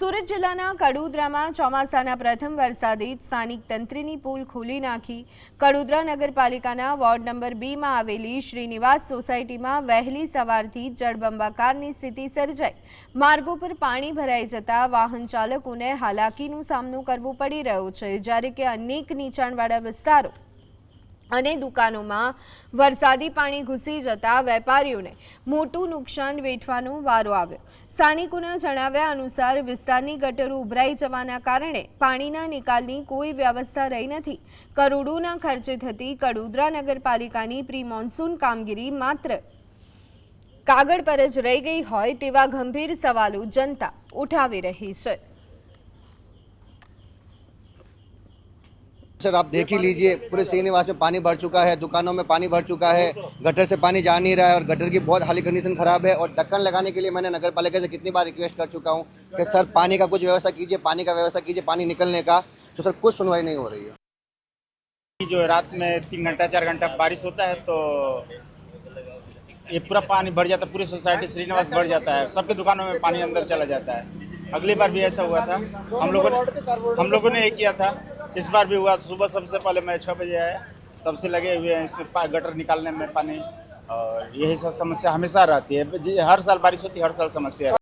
સુરત જિલ્લાના કડોદરામાં ચોમાસાના પ્રથમ વરસાદે સ્થાનિક તંત્રની પોલ ખોલી નાખી। કડોદરા નગરપાલિકાના વોર્ડ નંબર 2માં આવેલી શ્રીનિવાસ સોસાયટીમાં વહેલી સવારથી જળબંબાકારની સ્થિતિ સર્જાઈ। માર્ગો પર પાણી ભરાઈ જતા વાહન ચાલકોને હાલાકીનો સામનો કરવો પડી રહ્યો છે, જ્યારે કે અનેક નીચાણવાળા વિસ્તારો અને દુકાનોમાં વરસાદી પાણી ઘૂસી જતા વેપારીઓને મોટું નુકસાન વેઠવાનો વારો આવ્યો। સ્થાનિકોના જણાવ્યા અનુસાર વિસ્તારની ગટરો ઉભરાઈ જવાના કારણે પાણીના નિકાલની કોઈ વ્યવસ્થા રહી નથી। કરોડોના ખર્ચે થતી કડોદરા નગરપાલિકાની પ્રી મોન્સૂન કામગીરી માત્ર કાગળ પર જ રહી ગઈ હોય તેવા ગંભીર સવાલો જનતા ઉઠાવી રહી છે। सर आप देख ही लीजिए, पूरे श्रीनिवास में पानी भर चुका है, दुकानों में पानी भर चुका है, गटर से पानी जा नहीं रहा है और गटर की बहुत हाली कंडीशन खराब है। और ढक्कन लगाने के लिए मैंने नगर पालिका से कितनी बार रिक्वेस्ट कर चुका हूँ कि सर पानी का कुछ व्यवस्था कीजिए, पानी का व्यवस्था कीजिए, पानी निकलने का। तो सर कुछ सुनवाई नहीं हो रही है। जो रात में 3 घंटा 4 घंटा बारिश होता है तो ये पूरा पानी भर जाता है, पूरी सोसाइटी श्रीनिवास भर जाता है, सबके दुकानों में पानी अंदर चला जाता है। अगली बार भी ऐसा हुआ था, हम लोगों ने ये किया था, इस बार भी हुआ। सुबह सबसे पहले मैं 6 बजे आया, तब से लगे हुए हैं इसमें गटर निकालने में पानी, और यही सब समस्या हमेशा रहती है। हर साल बारिश होती है, हर साल समस्या है।